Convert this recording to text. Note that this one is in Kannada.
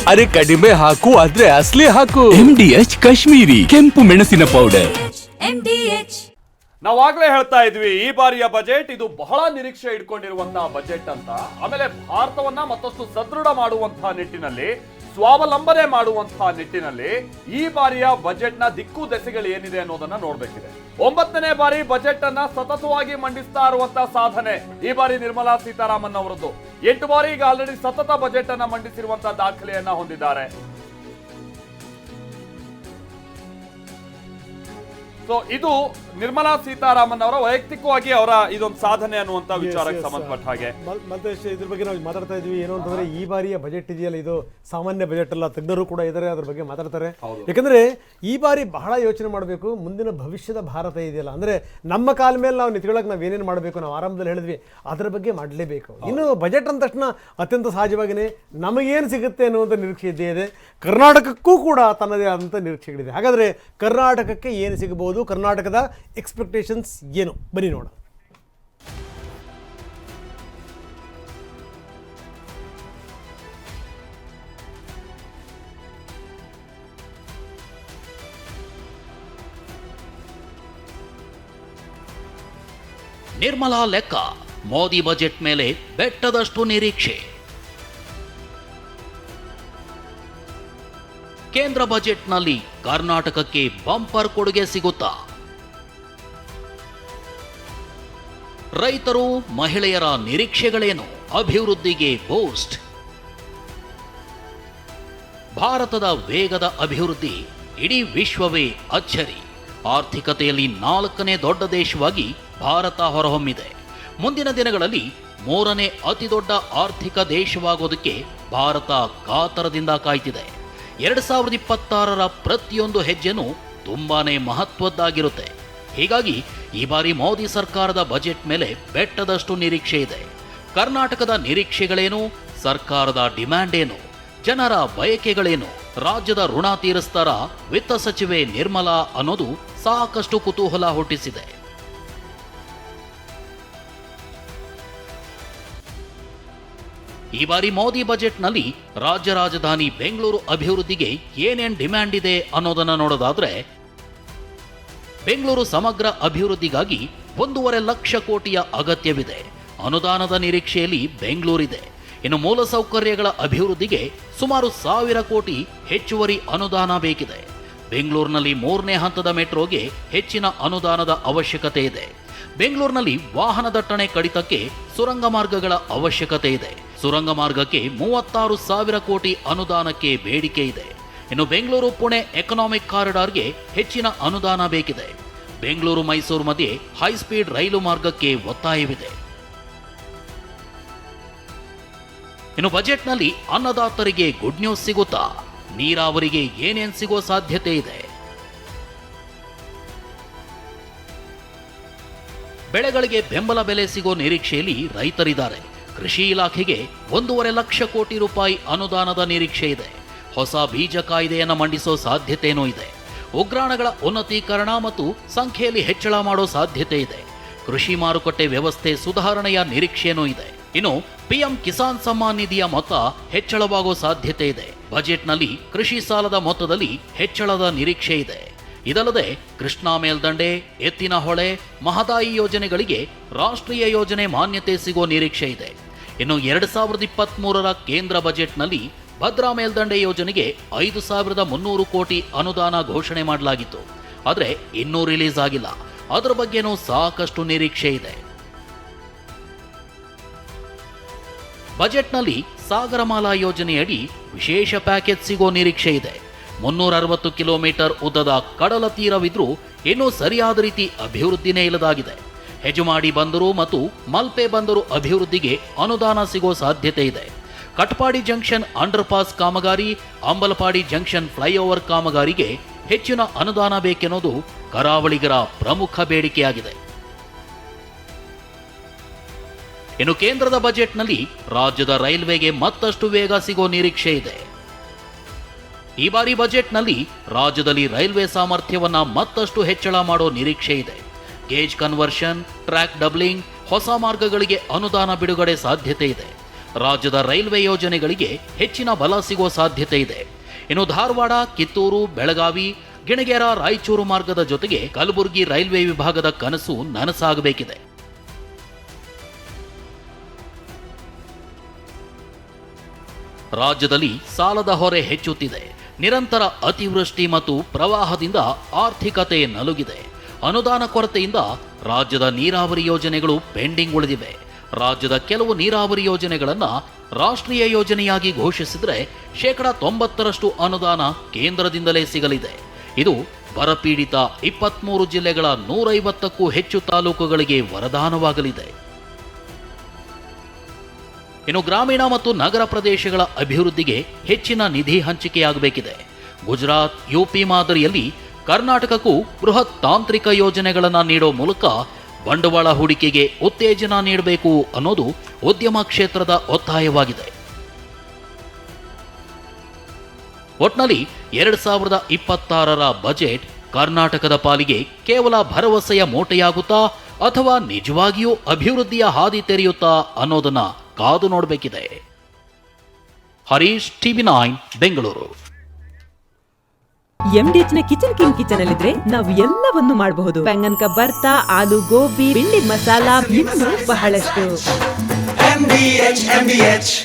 ಅರೆ ಕಡಿಮೆ ಹಾಕು ಆದ್ರೆ ಅಸ್ಲಿ ಹಾಕು. MDH ಕಾಶ್ಮೀರಿ ಕೆಂಪು ಮೆಣಸಿನ ಪೌಡರ್. ನಾವಾಗ್ಲೇ ಹೇಳ್ತಾ ಇದ್ವಿ, ಈ ಬಾರಿಯ ಬಜೆಟ್ ಇದು ಬಹಳ ನಿರೀಕ್ಷೆ ಇಟ್ಕೊಂಡಿರುವಂತಹ ಬಜೆಟ್ ಅಂತ. ಆಮೇಲೆ ಭಾರತವನ್ನ ಮತ್ತಷ್ಟು ಸದೃಢ ಮಾಡುವಂತಹ ನಿಟ್ಟಿನಲ್ಲಿ, ಸ್ವಾವಲಂಬನೆ ಮಾಡುವಂತಹ ನಿಟ್ಟಿನಲ್ಲಿ ಈ ಬಾರಿಯ ಬಜೆಟ್ ನ ದಿಕ್ಕು ದೆಸೆಗಳು ಏನಿದೆ ಅನ್ನೋದನ್ನ ನೋಡ್ಬೇಕಿದೆ. 9ನೇ ಬಾರಿ ಬಜೆಟ್ ಅನ್ನ ಸತತವಾಗಿ ಮಂಡಿಸ್ತಾ ಇರುವಂತಹ ಸಾಧನೆ ಈ ಬಾರಿ ನಿರ್ಮಲಾ ಸೀತಾರಾಮನ್ ಅವರದ್ದು. 8 ಬಾರಿ ಈಗ ಆಲ್ರೆಡಿ ಸತತ ಬಜೆಟ್ ಅನ್ನ ಮಂಡಿಸಿರುವಂತಹ ದಾಖಲೆಯನ್ನ ಹೊಂದಿದ್ದಾರೆ. ಸೊ ಇದು ನಿರ್ಮಲಾ ಸೀತಾರಾಮನ್ ಅವರ ವೈಯಕ್ತಿಕವಾಗಿ ಅವರ ಇದೊಂದು ಸಾಧನೆ ಅನ್ನುವಂತ ವಿಚಾರಕ್ಕೆ ಸಂಬಂಧಪಟ್ಟ ಹಾಗೆ. ಮತ್ತೆ ಇದ್ರ ಬಗ್ಗೆ ನಾವು ಮಾತಾಡ್ತಾ ಇದ್ವಿ. ಏನು ಅಂತಂದ್ರೆ ಈ ಬಾರಿಯ ಬಜೆಟ್ ಇದೆಯಲ್ಲ, ಇದು ಸಾಮಾನ್ಯ ಬಜೆಟ್ ಅಲ್ಲ. ತಜ್ಞರು ಕೂಡ ಇದ್ದಾರೆ, ಅದ್ರ ಬಗ್ಗೆ ಮಾತಾಡ್ತಾರೆ. ಯಾಕಂದ್ರೆ ಈ ಬಾರಿ ಬಹಳ ಯೋಚನೆ ಮಾಡಬೇಕು. ಮುಂದಿನ ಭವಿಷ್ಯದ ಭಾರತ ಇದೆಯಲ್ಲ, ಅಂದ್ರೆ ನಮ್ಮ ಕಾಲ ಮೇಲೆ ನಾವು ನಿಂತ್ಕೊಳ್ಳೋಕೆ ನಾವು ಏನೇನು ಮಾಡಬೇಕು, ನಾವು ಆರಂಭದಲ್ಲಿ ಹೇಳಿದ್ವಿ, ಅದರ ಬಗ್ಗೆ ಮಾಡಲೇಬೇಕು. ಇನ್ನು ಬಜೆಟ್ ಅಂದ ತಕ್ಷಣ ಅತ್ಯಂತ ಸಹಜವಾಗಿಯೇ ನಮಗೇನು ಸಿಗುತ್ತೆ ಅನ್ನುವಂಥ ನಿರೀಕ್ಷೆ ಇದ್ದೇ ಇದೆ. ಕರ್ನಾಟಕಕ್ಕೂ ಕೂಡ ತನ್ನದೇ ಆದಂಥ ನಿರೀಕ್ಷೆಗಳಿದೆ. ಹಾಗಾದ್ರೆ ಕರ್ನಾಟಕಕ್ಕೆ ಏನು ಸಿಗಬಹುದು, ಕರ್ನಾಟಕದ ಎಕ್ಸ್ಪೆಕ್ಟೇಷನ್ಸ್ ಏನು, ಬನ್ನಿ ನೋಡೋಣ. ನಿರ್ಮಲಾ ಲೆಕ್ಕ, ಮೋದಿ ಬಜೆಟ್ ಮೇಲೆ ಬೆಟ್ಟದಷ್ಟು ನಿರೀಕ್ಷೆ. ಕೇಂದ್ರ ಬಜೆಟ್ನಲ್ಲಿ ಕರ್ನಾಟಕಕ್ಕೆ ಬಂಪರ್ ಕೊಡುಗೆ ಸಿಗುತ್ತಾ? ರೈತರು, ಮಹಿಳೆಯರ ನಿರೀಕ್ಷೆಗಳೇನು? ಅಭಿವೃದ್ಧಿಗೆ ಬೂಸ್ಟ್. ಭಾರತದ ವೇಗದ ಅಭಿವೃದ್ಧಿ ಇಡೀ ವಿಶ್ವವೇ ಅಚ್ಚರಿ. ಆರ್ಥಿಕತೆಯಲ್ಲಿ 4ನೇ ದೊಡ್ಡ ದೇಶವಾಗಿ ಭಾರತ ಹೊರಹೊಮ್ಮಿದೆ. ಮುಂದಿನ ದಿನಗಳಲ್ಲಿ 3ನೇ ಅತಿ ದೊಡ್ಡ ಆರ್ಥಿಕ ದೇಶವಾಗೋದಕ್ಕೆ ಭಾರತ ಕಾತರದಿಂದ ಕಾಯ್ತಿದೆ. 2026ರ ಪ್ರತಿಯೊಂದು ಹೆಜ್ಜೆನೂ ತುಂಬಾನೇ ಮಹತ್ವದ್ದಾಗಿರುತ್ತೆ. ಹೀಗಾಗಿ ಈ ಬಾರಿ ಮೋದಿ ಸರ್ಕಾರದ ಬಜೆಟ್ ಮೇಲೆ ಬೆಟ್ಟದಷ್ಟು ನಿರೀಕ್ಷೆ ಇದೆ. ಕರ್ನಾಟಕದ ನಿರೀಕ್ಷೆಗಳೇನು? ಸರ್ಕಾರದ ಡಿಮ್ಯಾಂಡ್ ಏನು? ಜನರ ಬಯಕೆಗಳೇನು? ರಾಜ್ಯದ ಋಣ ತೀರಿಸ್ತಾರ ವಿತ್ತ ಸಚಿವೆ ನಿರ್ಮಲಾ ಅನ್ನೋದು ಸಾಕಷ್ಟು ಕುತೂಹಲ ಹುಟ್ಟಿಸಿದೆ. ಈ ಬಾರಿ ಮೋದಿ ಬಜೆಟ್ನಲ್ಲಿ ರಾಜ್ಯ ರಾಜಧಾನಿ ಬೆಂಗಳೂರು ಅಭಿವೃದ್ಧಿಗೆ ಏನೇನ್ ಡಿಮ್ಯಾಂಡ್ ಇದೆ ಅನ್ನೋದನ್ನ ನೋಡೋದಾದ್ರೆ, ಬೆಂಗಳೂರು ಸಮಗ್ರ ಅಭಿವೃದ್ಧಿಗಾಗಿ 1.5 ಲಕ್ಷ ಕೋಟಿಯ ಅಗತ್ಯವಿದೆ. ಅನುದಾನದ ನಿರೀಕ್ಷೆಯಲ್ಲಿ ಬೆಂಗಳೂರಿದೆ. ಇನ್ನು ಮೂಲಸೌಕರ್ಯಗಳ ಅಭಿವೃದ್ಧಿಗೆ ಸುಮಾರು 1000 ಕೋಟಿ ಹೆಚ್ಚುವರಿ ಅನುದಾನ ಬೇಕಿದೆ. ಬೆಂಗಳೂರಿನಲ್ಲಿ 3ನೇ ಹಂತದ ಮೆಟ್ರೋಗೆ ಹೆಚ್ಚಿನ ಅನುದಾನದ ಅವಶ್ಯಕತೆ ಇದೆ. ಬೆಂಗಳೂರಿನಲ್ಲಿ ವಾಹನ ದಟ್ಟಣೆ ಕಡಿತಕ್ಕೆ ಸುರಂಗ ಮಾರ್ಗಗಳ ಅವಶ್ಯಕತೆ ಇದೆ. ಸುರಂಗ ಮಾರ್ಗಕ್ಕೆ 36,000 ಕೋಟಿ ಅನುದಾನಕ್ಕೆ ಬೇಡಿಕೆ ಇದೆ. ಇನ್ನು ಬೆಂಗಳೂರು ಪುಣೆ ಎಕನಾಮಿಕ್ ಕಾರಿಡಾರ್ಗೆ ಹೆಚ್ಚಿನ ಅನುದಾನ ಬೇಕಿದೆ. ಬೆಂಗಳೂರು ಮೈಸೂರು ಮಧ್ಯೆ ಹೈಸ್ಪೀಡ್ ರೈಲು ಮಾರ್ಗಕ್ಕೆ ಒತ್ತಾಯವಿದೆ. ಇನ್ನು ಬಜೆಟ್ನಲ್ಲಿ ಅನ್ನದಾತರಿಗೆ ಗುಡ್ ನ್ಯೂಸ್ ಸಿಗುತ್ತಾ? ನೀರಾವರಿಗೆ ಏನೇನ್ ಸಿಗೋ ಸಾಧ್ಯತೆ ಇದೆ? ಬೆಳೆಗಳಿಗೆ ಬೆಂಬಲ ಬೆಲೆ ಸಿಗೋ ನಿರೀಕ್ಷೆಯಲ್ಲಿ ರೈತರಿದ್ದಾರೆ. ಕೃಷಿ ಇಲಾಖೆಗೆ 1.5 ಲಕ್ಷ ಕೋಟಿ ರೂಪಾಯಿ ಅನುದಾನದ ನಿರೀಕ್ಷೆ ಇದೆ. ಹೊಸ ಬೀಜ ಕಾಯ್ದೆಯನ್ನು ಮಂಡಿಸೋ ಸಾಧ್ಯತೆಯೂ ಇದೆ. ಉಗ್ರಾಣಗಳ ಉನ್ನತೀಕರಣ ಮತ್ತು ಸಂಖ್ಯೆಯಲ್ಲಿ ಹೆಚ್ಚಳ ಮಾಡೋ ಸಾಧ್ಯತೆ ಇದೆ. ಕೃಷಿ ಮಾರುಕಟ್ಟೆ ವ್ಯವಸ್ಥೆ ಸುಧಾರಣೆಯ ನಿರೀಕ್ಷೆಯೂ ಇದೆ. ಇನ್ನು ಪಿಎಂ ಕಿಸಾನ್ ಸಮ್ಮಾನ್ ನಿಧಿಯ ಮೊತ್ತ ಹೆಚ್ಚಳವಾಗೋ ಸಾಧ್ಯತೆ ಇದೆ. ಬಜೆಟ್ನಲ್ಲಿ ಕೃಷಿ ಸಾಲದ ಮೊತ್ತದಲ್ಲಿ ಹೆಚ್ಚಳದ ನಿರೀಕ್ಷೆ ಇದೆ. ಇದಲ್ಲದೆ ಕೃಷ್ಣಾ ಮೇಲ್ದಂಡೆ, ಎತ್ತಿನ ಹೊಳೆ, ಮಹದಾಯಿ ಯೋಜನೆಗಳಿಗೆ ರಾಷ್ಟ್ರೀಯ ಯೋಜನೆ ಮಾನ್ಯತೆ ಸಿಗೋ ನಿರೀಕ್ಷೆ ಇದೆ. ಇನ್ನು 2023ರ ಕೇಂದ್ರ ಬಜೆಟ್ನಲ್ಲಿ ಭದ್ರಾ ಮೇಲ್ದಂಡೆ ಯೋಜನೆಗೆ 5,300 ಕೋಟಿ ಅನುದಾನ ಘೋಷಣೆ ಮಾಡಲಾಗಿತ್ತು. ಆದರೆ ಇನ್ನೂ ರಿಲೀಸ್ ಆಗಿಲ್ಲ. ಅದರ ಬಗ್ಗೆನೂ ಸಾಕಷ್ಟು ನಿರೀಕ್ಷೆ ಇದೆ. ಬಜೆಟ್ನಲ್ಲಿ ಸಾಗರಮಾಲಾ ಯೋಜನೆಯಡಿ ವಿಶೇಷ ಪ್ಯಾಕೇಜ್ ಸಿಗೋ ನಿರೀಕ್ಷೆ ಇದೆ. 360 ಕಿಲೋಮೀಟರ್ ಉದ್ದದ ಕಡಲ ತೀರವಿದ್ರೂ ಇನ್ನೂ ಸರಿಯಾದ ರೀತಿ ಅಭಿವೃದ್ಧಿನೇ ಇಲ್ಲದಾಗಿದೆ. ಹೆಜಮಾಡಿ ಬಂದರು ಮತ್ತು ಮಲ್ಪೆ ಬಂದರು ಅಭಿವೃದ್ಧಿಗೆ ಅನುದಾನ ಸಿಗೋ ಸಾಧ್ಯತೆ ಇದೆ. ಕಟ್ಪಾಡಿ ಜಂಕ್ಷನ್ ಅಂಡರ್ ಪಾಸ್ ಕಾಮಗಾರಿ, ಅಂಬಲಪಾಡಿ ಜಂಕ್ಷನ್ ಫ್ಲೈಓವರ್ ಕಾಮಗಾರಿಗೆ ಹೆಚ್ಚಿನ ಅನುದಾನ ಬೇಕೆನ್ನೋದು ಕರಾವಳಿಗರ ಪ್ರಮುಖ ಬೇಡಿಕೆಯಾಗಿದೆ. ಇನ್ನು ಕೇಂದ್ರದ ಬಜೆಟ್ನಲ್ಲಿ ರಾಜ್ಯದ ರೈಲ್ವೆಗೆ ಮತ್ತಷ್ಟು ವೇಗ ಸಿಗೋ ನಿರೀಕ್ಷೆ ಇದೆ. ಈ ಬಾರಿ ಬಜೆಟ್ನಲ್ಲಿ ರಾಜ್ಯದಲ್ಲಿ ರೈಲ್ವೆ ಸಾಮರ್ಥ್ಯವನ್ನ ಮತ್ತಷ್ಟು ಹೆಚ್ಚಳ ಮಾಡೋ ನಿರೀಕ್ಷೆ ಇದೆ. ಗೇಜ್ ಕನ್ವರ್ಷನ್, ಟ್ರ್ಯಾಕ್ ಡಬ್ಲಿಂಗ್, ಹೊಸ ಮಾರ್ಗಗಳಿಗೆ ಅನುದಾನ ಬಿಡುಗಡೆ ಸಾಧ್ಯತೆ ಇದೆ. ರಾಜ್ಯದ ರೈಲ್ವೆ ಯೋಜನೆಗಳಿಗೆ ಹೆಚ್ಚಿನ ಬಲ ಸಿಗುವ ಸಾಧ್ಯತೆ ಇದೆ. ಇನ್ನು ಧಾರವಾಡ, ಕಿತ್ತೂರು, ಬೆಳಗಾವಿ, ಗಿಣಗೆರ, ರಾಯಚೂರು ಮಾರ್ಗದ ಜೊತೆಗೆ ಕಲಬುರಗಿ ರೈಲ್ವೆ ವಿಭಾಗದ ಕನಸು ನನಸಾಗಬೇಕಿದೆ. ರಾಜ್ಯದಲ್ಲಿ ಸಾಲದ ಹೊರೆ ಹೆಚ್ಚುತ್ತಿದೆ. ನಿರಂತರ ಅತಿವೃಷ್ಟಿ ಮತ್ತು ಪ್ರವಾಹದಿಂದ ಆರ್ಥಿಕತೆ ನಲುಗಿದೆ. ಅನುದಾನ ಕೊರತೆಯಿಂದ ರಾಜ್ಯದ ನೀರಾವರಿ ಯೋಜನೆಗಳು ಪೆಂಡಿಂಗ್ ಉಳಿದಿವೆ. ರಾಜ್ಯದ ಕೆಲವು ನೀರಾವರಿ ಯೋಜನೆಗಳನ್ನು ರಾಷ್ಟ್ರೀಯ ಯೋಜನೆಯಾಗಿ ಘೋಷಿಸಿದರೆ 90% ಅನುದಾನ ಕೇಂದ್ರದಿಂದಲೇ ಸಿಗಲಿದೆ. ಇದು ಬರಪೀಡಿತ 23 ಜಿಲ್ಲೆಗಳ 150ಕ್ಕೂ ಹೆಚ್ಚು ತಾಲೂಕುಗಳಿಗೆ ವರದಾನವಾಗಲಿದೆ. ಇನ್ನು ಗ್ರಾಮೀಣ ಮತ್ತು ನಗರ ಪ್ರದೇಶಗಳ ಅಭಿವೃದ್ಧಿಗೆ ಹೆಚ್ಚಿನ ನಿಧಿ ಹಂಚಿಕೆಯಾಗಬೇಕಿದೆ. ಗುಜರಾತ್, ಯುಪಿ ಮಾದರಿಯಲ್ಲಿ ಕರ್ನಾಟಕಕ್ಕೂ ಬೃಹತ್ ತಾಂತ್ರಿಕ ಯೋಜನೆಗಳನ್ನು ನೀಡೋ ಮೂಲಕ ಬಂಡವಾಳ ಹೂಡಿಕೆಗೆ ಉತ್ತೇಜನ ನೀಡಬೇಕು ಅನ್ನೋದು ಉದ್ಯಮ ಕ್ಷೇತ್ರದ ಒತ್ತಾಯವಾಗಿದೆ. ಒಟ್ನಲ್ಲಿ 2026ರ ಬಜೆಟ್ ಕರ್ನಾಟಕದ ಪಾಲಿಗೆ ಕೇವಲ ಭರವಸೆಯ ಮೂಟೆಯಾಗುತ್ತಾ ಅಥವಾ ನಿಜವಾಗಿಯೂ ಅಭಿವೃದ್ಧಿಯ ಹಾದಿ ತೆರೆಯುತ್ತಾ ಅನ್ನೋದನ್ನ ಕಾದು ನೋಡಬೇಕಿದೆ. ಹರೀಶ್, TV9 ಬೆಂಗಳೂರು. MDH ನ ಕಿಚನ್ ಕಿಂಗ್ ಕಿಚನ್ ಅಲ್ಲಿದ್ರೆ ನಾವು ಎಲ್ಲವನ್ನು ಮಾಡಬಹುದು. ಬೆಂಗನ್ ಕಾ ಬರ್ತಾ, ಆಲೂ ಗೋಬಿ, ಭಿಂಡಿ ಮಸಾಲಾ, ಇನ್ನೂ ಬಹಳಷ್ಟು. MDH